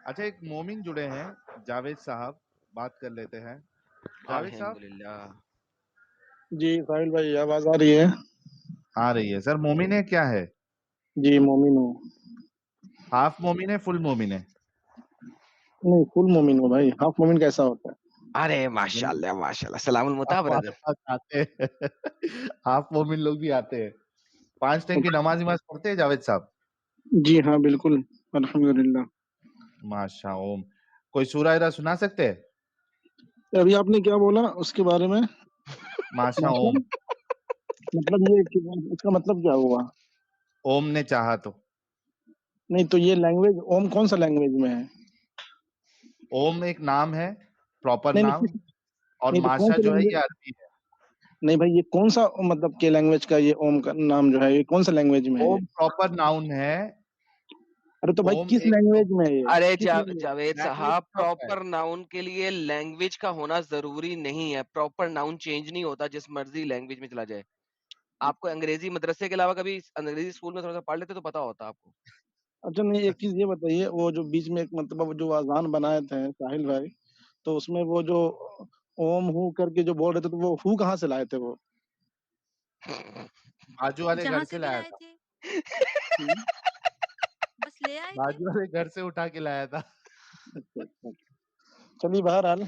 اچھا ایک مومن جڑے ہیں جاوید صاحب، بات کر لیتے ہیں جاوید صاحب. الحمدللہ. جی ساحل بھائی آواز آ رہی ہے؟ آ رہی ہے سر. مومن ہے کیا ہے؟ جی مومن ہوں. ہاف مومن ہے فل مومن ہے؟ نہیں فل مومن ہوں بھائی. ہاف مومن کیسا ہوتا ہے؟ ارے ماشاء اللہ ماشاء اللہ. سلام المتا برادر. آتے ہیں ہاف مومن لوگ بھی آتے ہیں. 5 ٹائم کی نماز پڑھتے ہیں جاوید صاحب؟ جی ہاں بالکل الحمدللہ. ماشاء اوم. کوئی سورہ ارا سنا سکتے ہیں؟ ابھی آپ نے کیا بولا اس کے بارے میں؟ ماشاء اوم. مطلب یہ اس کا مطلب کیا ہوا؟ اوم نے چاہا تو. نہیں تو یہ لینگویج اوم کون سا لینگویج میں ہے؟ اوم ایک نام ہے، پراپر نہیں نام، اور نہیں تو کون ماشا سا جو ہے لینگویج؟ یہ عربی ہے. نہیں بھائی یہ کون سا مطلب کہ لینگویج کا یہ اوم کا نام جو ہے یہ کون سا لینگویج میں ہے یہ؟ اوم پراپر ناؤن ہے. ارے تو بھائی اوم کس ایک لینگویج میں ہے یہ؟ ارے کس language؟ جاوید لینگویج صاحب، کا ہوتا ہے. پراپر ناؤن کے لیے لینگویج کا ہونا ضروری نہیں ہے. پراپر ناؤن چینج نہیں ہوتا جس مرضی لینگویج میں چلا جائے. آپ کو انگریزی مدرسے کے علاوہ کبھی انگریزی اسکول میں تھوڑا سا پڑھ لیتے تو پتا ہوتا آپ کو. اچھا نہیں ایک چیز یہ بتائیے، وہ جو بیچ میں ایک مطلب جو اذان بنائے تھے ساحل بھائی، تو اس میں وہ جو اوم ہو کر کے جو بول رہے تھے تو وہ ہو کہاں سے لائے تھے وہ؟ باجو والے جہاں گھر سے سے بھی لایا لائے تھا. تھے بس لے آئے تھے. باجو والے گھر سے اٹھا کے لایا تھا. اچھا اچھا. چلیے بہرحال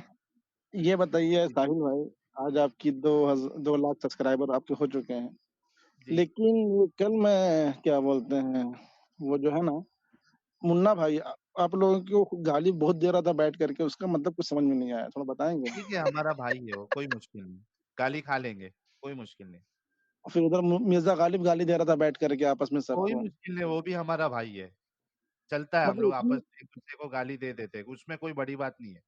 یہ بتائیے ساحل بھائی، آج آپ کی 2 لاکھ سبسکرائبر آپ کے ہو چکے ہیں، جی لیکن وہ کل میں کیا بولتے ہیں وہ جو ہے نا منا بھائی آپ لوگوں کو گالی بہت دے رہا تھا بیٹھ کر کے، اس کا مطلب کچھ سمجھ میں نہیں آیا، تھوڑا بتائیں گے؟ ٹھیک ہے، ہمارا بھائی ہے وہ، کوئی مشکل نہیں. گالی کھا لیں گے، کوئی مشکل نہیں. پھر ادھر مرزا غالب گالی دے رہا تھا بیٹھ کر کے آپس میں سب کوئی کو. مشکل نہیں، وہ بھی ہمارا بھائی ہے. چلتا ہے، ہم مطلب لوگ اتنی آپس میں ایک دوسرے کو گالی دے دیتے ہیں، اس میں کوئی بڑی بات نہیں ہے.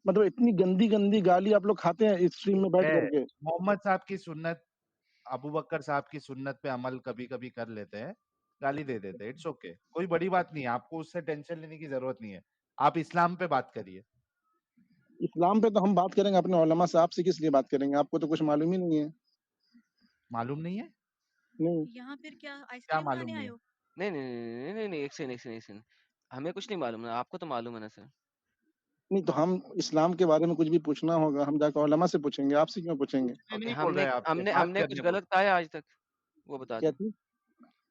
مطلب اتنی گندی گندی گالی آپ لوگ کھاتے ہیں اسٹریم میں بیٹھ ہے کر کے؟ محمد صاحب کی سنت، ابو بکر صاحب کی سنت پہ عمل کبھی کبھی کر لیتے ہیں، گالی دے دیتے ہیں. اٹس اوکے، کوئی بڑی بات نہیں ہے. آپ کو اس سے ٹینشن لینے کی ضرورت نہیں ہے. آپ اسلام پہ بات کریے. اسلام پہ تو ہم بات کریں گے اپنے علماء سے، آپ سے کس لیے بات کریں گے؟ آپ کو تو کچھ معلوم ہی نہیں ہے. معلوم نہیں ہے؟ نہیں یہاں پھر کیا آئس کیا کریم معلوم کھانے نہیں آئے ہے؟ ہو؟ نہیں نہیں نہیں نہیں، ایک سیکنڈ. ہمیں کچھ نہیں معلوم ہے، آپ کو تو معلوم ہے نا سر. نہیں تو ہم اسلام کے بارے میں کچھ بھی پوچھنا ہوگا ہم جا کے علماء سے پوچھیں گے، آپ سے کیوں پوچھیں گے؟ پوچھنے اوکے، نہیں ہم بول نے رہے آپ ہم سے، نے ہم بات نے کچھ کرنے بول. غلط کہا ہے آج تک؟ وہ بتا کیا دیں. تھی؟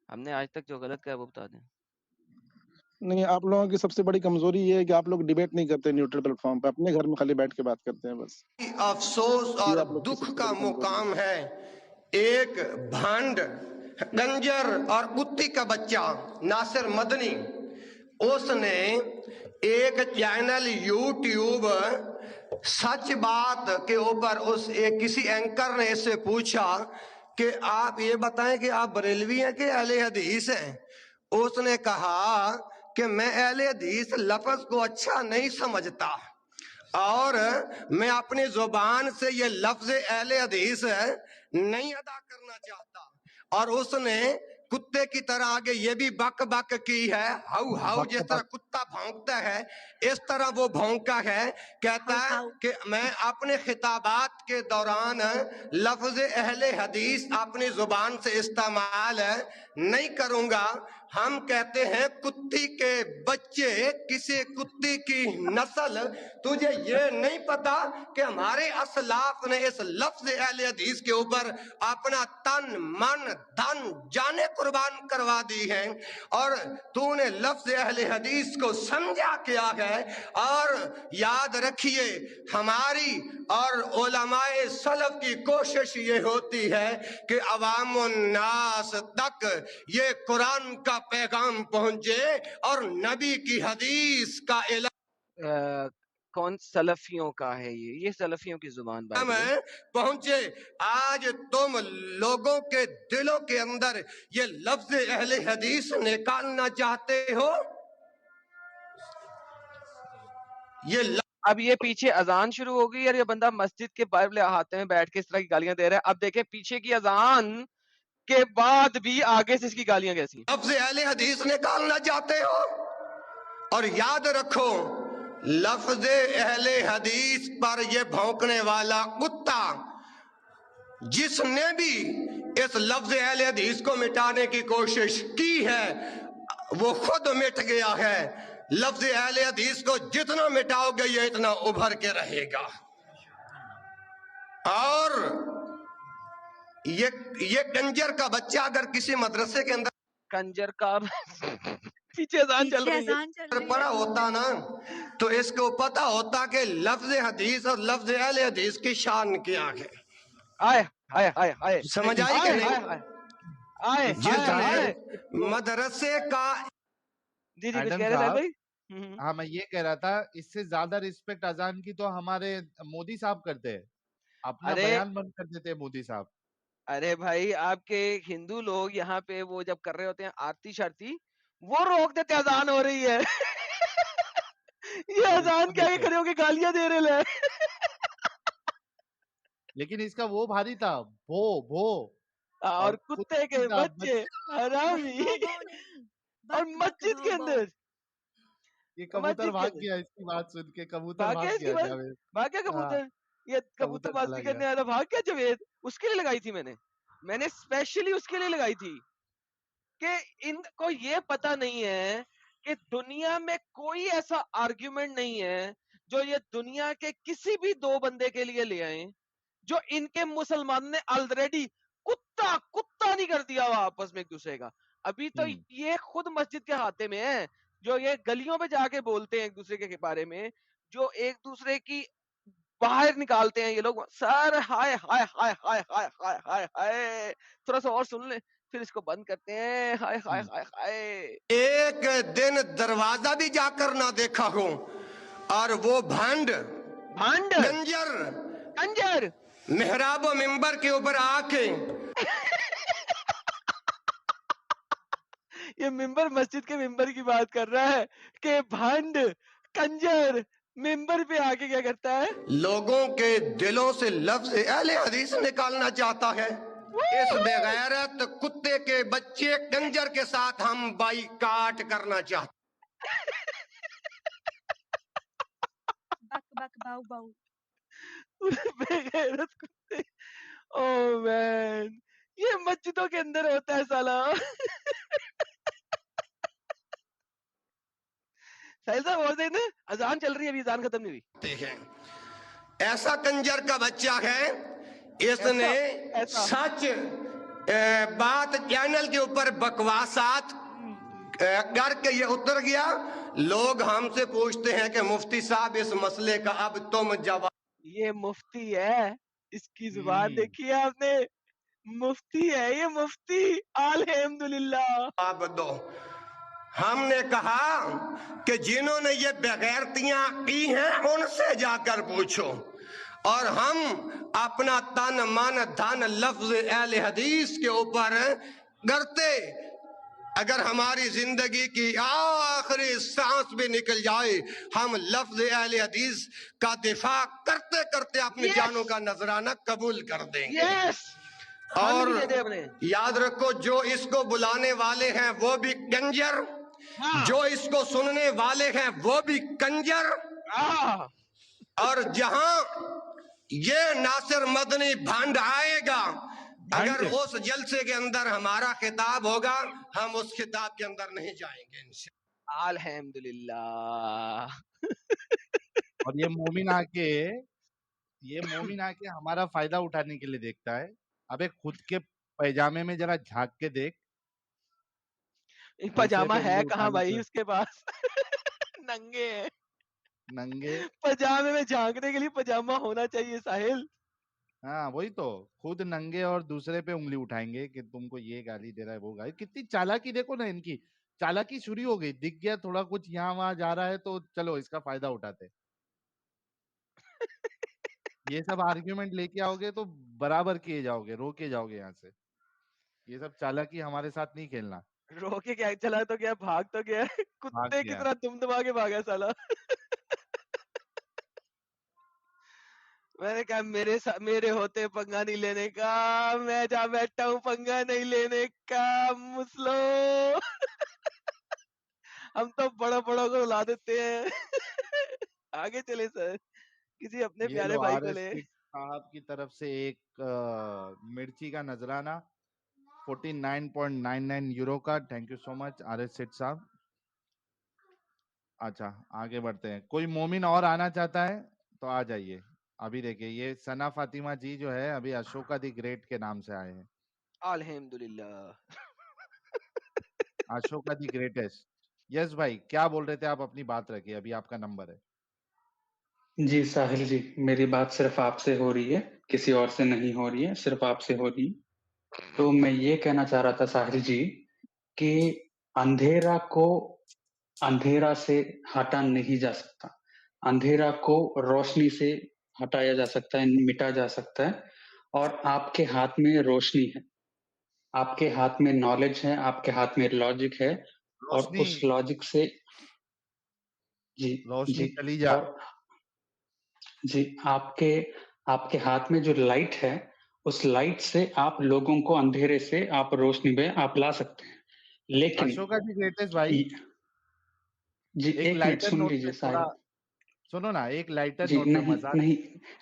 ہم نے آج تک جو غلط کہا ہے وہ بتا دیں. نہیں آپ لوگوں کی سب سے بڑی کمزوری یہ ہے کہ آپ لوگ ڈیبیٹ نہیں کرتے نیوٹرل پلیٹ فارم پہ، اپنے گھر میں خالی بیٹھ کے بات کرتے ہیں بس. افسوس اور یہ آپ لوگ کی سب دکھ سے کا بڑی کمزوری مقام ہے، ایک بھانڈ گنجر اور کتی کا بچہ ناصر مدنی، اس نے ایک چینل یوٹیوب سچ بات کے اوپر کسی اینکر نے اس سے پوچھا کہ آپ یہ بتائیں کہ آپ بریلوی ہیں کہ اہل حدیث ہیں؟ اس نے کہا کہ میں اہل حدیث لفظ کو اچھا نہیں سمجھتا اور میں اپنی زبان سے یہ لفظ اہل حدیث نہیں ادا کرنا چاہتا. اور اس نے کتے کی طرح آگے یہ بھی بک بک کی ہے، ہاؤ ہاؤ، جس طرح کتا بھونکتا ہے اس طرح وہ بھونکا ہے. کہتا ہے کہ میں اپنے خطابات کے دوران لفظ اہل حدیث اپنی زبان سے استعمال نہیں کروں گا. ہم کہتے ہیں کتی کے بچے، کسی کتی کی نسل، تجھے یہ نہیں پتا کہ ہمارے اسلاف نے اس لفظ اہل حدیث کے اوپر اپنا تن من دھن جانیں قربان کروا دی ہیں، اور تو نے لفظ اہل حدیث کو سمجھا کیا ہے. اور یاد رکھیے ہماری اور علماء سلف کی کوشش یہ ہوتی ہے کہ عوام الناس تک یہ قرآن کا پیغام پہنچے اور نبی کی حدیث کا کون سلفیوں کا ہے یہ سلفیوں کی زبان بائی دی وے پہنچے. آج تم لوگوں کے دلوں کے اندر یہ لفظ اہل حدیث نکالنا چاہتے ہو. یہ اب یہ پیچھے اذان شروع ہو گئی اور یہ بندہ مسجد کے باہر ہاتھ میں بیٹھ کے اس طرح کی گالیاں دے رہا ہے. اب دیکھیں پیچھے کی اذان کے بعد بھی آگے سے اس کی گالیاں کیسی. لفظ اہل حدیث نکالنا چاہتے ہو، اور یاد رکھو لفظ اہل حدیث پر یہ بھونکنے والا کتا جس نے بھی اس لفظ اہل حدیث کو مٹانے کی کوشش کی ہے وہ خود مٹ گیا ہے. लफ्ज अहले हदीस को जितना मिटाओगे ये इतना उभर के रहेगा। और ये कंजर का बच्चा अगर किसी मदरसे के अंदर कंजर का पीछे अजान चल पीछे रही है। अजान चल रही पड़ा है। होता ना तो इसको पता होता कि लफ्ज हदीस और लफ्ज अहले हदीस की शान क्या है। आए हाय हाय हाय समझ आई कि हाय नहीं? हाय हाय इसके हाय हाय साथ जिसने मदरसे का जी जी कुछ एडम कह रहे साहब, साहिल भाई। हाँ मैं ये कह रहा था, इससे ज्यादा रिस्पेक्ट अजान की तो हमारे मोदी साहब करते हैं। अपना अरे बयान बंद कर देते हैं मोदी साहब। अरे भाई आपके हिंदू लोग यहाँ पे वो जब कर रहे होते हैं आरती शारती, वो रोक देते अजान हो रही है। ये और अजान इसको के आगे देखो, खड़े होके गालियां दे रहे हैं। लेकिन इसका वो भारी था, भो भो, और और कुत्ते के था बच्चे हरामी। भो भो नहीं, और बक बक मस्जिद के भो भो। अंदर ये कबूतर मस्जिद के भाग अंदर गया इसकी बात सुन के, कबूतर भाग गया भाग इसकी गया बात, जावेद। भाग गया हाँ, कबूतर। ये चला कबूतरबाजी गया। करने आया था, भाग गया जवेद। उसके लिए लगाई थी मैंने स्पेशली उसके लिए लगाई थी कि इनको ये पता नहीं है कि दुनिया में कोई ऐसा आर्ग्यूमेंट नहीं है जो ये दुनिया के किसी भी दो बंदे के लिए ले आए जो इनके मुसलमान ने ऑलरेडी कुत्ता कुत्ता नहीं कर दिया हुआ आपस में एक दूसरे का। अभी तो ये खुद मस्जिद के हाथे में है, जो ये गलियों में जाके बोलते हैं एक दूसरे के बारे में, जो एक दूसरे की बाहर निकालते हैं ये लोग। सर हाय हाय हाय हाय हाय हाय हाय हाय, थोड़ा सा और सुन ले फिर इसको बंद करते हैं। हाय हाय हाय हाय। एक दिन दरवाजा भी जाकर ना देखा हो और वो भांड भांड गंजर कंजर मेहराब मिंबर के ऊपर आके ये मिंबर मस्जिद के मिंबर की बात कर रहा है कि भांड कंजर मिंबर पे आके क्या करता है? लोगों के दिलों से लफ्ज अहले हदीस निकालना चाहता है। इस बेगैरत कुत्ते के बच्चे कंजर के साथ हम बाइकाट करना चाहते। बक बक बाऊ बाऊ। बेगैरत कुत्ते। ओह मैन, ये मस्जिदों के अंदर होता है साला। साहिल साहब और देख ना, अजान चल रही है, अभी अजान खत्म नहीं हुई। हैं ऐसा कंजर का बच्चा है, इसने ऐसा सच बात चैनल के ऊपर बकवासात करके ये उतर गया। लोग हमसे पूछते हैं कि मुफ्ती साहब इस मसले का अब तुम जवाब। ये मुफ्ती है, इसकी जुबान देखी है आपने? मुफ्ती है ये, मुफ्ती। अल्हम्दुलिल्लाह। आप दो। हमने कहा कि जिन्होंने ये बेगैरतियां की हैं उनसे जाकर पूछो, और हम अपना तन मन धन लफ्ज अहले हदीस के ऊपर करते, अगर हमारी जिंदगी की आखिरी सांस भी निकल जाए हम लफ्ज अहले हदीस का दिफा करते करते अपनी जानों का नजराना कबूल कर देंगे। यस, और दे दे अपने। याद रखो, जो इसको बुलाने वाले हैं वो भी कंजर, हाँ। जो इसको सुनने वाले हैं वो भी कंजर। और जहां ये नासिर मदनी भांड आएगा, अगर उस जलसे के अंदर हमारा खिताब होगा, हम उस खिताब के अंदर नहीं जाएंगे इंशाअल्लाह। अल्हम्दुलिल्लाह। और ये मोमिन आके हमारा फायदा उठाने के लिए देखता है। अबे खुद के पैजामे में जरा झांक के देख, दूसरे पजामा पे है उंगली कहाँ उठाने भाई से उसके पास? नंगे हैं। नंगे। पजामे में झांकने के लिए पजामा होना चाहिए साहिल। हाँ वही तो, खुद नंगे और दूसरे पे उंगली उठाएंगे कि तुमको ये गाली दे रहा है वो गाली। कितनी चालाकी देखो ना इनकी, चालाकी शुरू हो गई। दिख गया थोड़ा कुछ यहाँ वहां जा रहा है तो चलो इसका फायदा उठाते। ये सब आर्ग्यूमेंट लेके आओगे तो बराबर किए जाओगे, रोके जाओगे यहाँ से। ये सब चालाकी हमारे साथ नहीं खेलना। रोके क्या, चला तो गया, भाग तो गया। भाग कुत्ते की गया। तरह दुम दबा के भागा साला। मैंने कहा मेरे होते पंगा नहीं लेने का, मैं जहाँ बैठा हूँ पंगा नहीं लेने का मुसलो। हम तो बड़ा बड़ा को रुला देते हैं। आगे चले सर, किसी अपने ये प्यारे लो भाई आर को एस ले। साहब की तरफ से एक मिर्ची का नजराना 49.99 यूरो का। Thank you so much R S साहब। अच्छा, आगे बढ़ते हैं। कोई मोमिन और आना चाहता है तो आ जाइए। अभी देखिए ये सना फातिमा जी जो है अभी अशोका दी ग्रेट के नाम से आए हैं। अल्हम्दुलिल्लाह। Ashoka the greatest. यस भाई, क्या बोल रहे थे आप? अपनी बात रखिए, अभी आपका नंबर है। जी साहिल जी, मेरी बात सिर्फ आपसे हो रही है, किसी और से नहीं हो रही है, सिर्फ आपसे हो रही है। तो मैं ये कहना चाह रहा था साहिल जी कि अंधेरा को अंधेरा से हटा नहीं जा सकता, अंधेरा को रोशनी से हटाया जा सकता है, मिटा जा सकता है। और आपके हाथ में रोशनी है, आपके हाथ में नॉलेज है, आपके हाथ में लॉजिक है, और रोशनी, उस लॉजिक से जी रोशनी जी चली जा। और जी आपके आपके हाथ में जो लाइट है, उस लाइट से आप लोगों को अंधेरे से आप रोशनी में आप ला सकते हैं। लेकिन अशोका दी ग्रेटेस्ट भाई, जी एक 1 मिनट लाइटर सुन नोट लीजिए पे थोड़ा साहिल। सुनो ना, एक लाइटर जी नोट पे नहीं, मजाक। नहीं,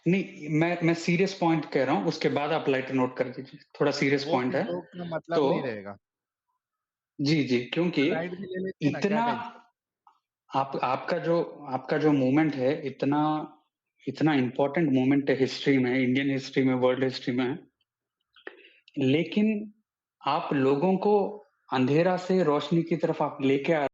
नहीं, मैं सीरियस पॉइंट कह रहा हूँ, उसके बाद आप लाइटर नोट कर दीजिए। थोड़ा सीरियस वो पॉइंट फिर है। जोक का तो मतलब नहीं रहेगा। जी, जी, क्योंकि स्लाइड भी ले लेते हैं ना, क्या इतना टेंशन। आपका जो मोमेंट है, इतना इम्पोर्टेंट मोमेंट है हिस्ट्री में, इंडियन हिस्ट्री में, वर्ल्ड हिस्ट्री में। लेकिन आप लोगों को अंधेरा से रोशनी की तरफ आप लेके आ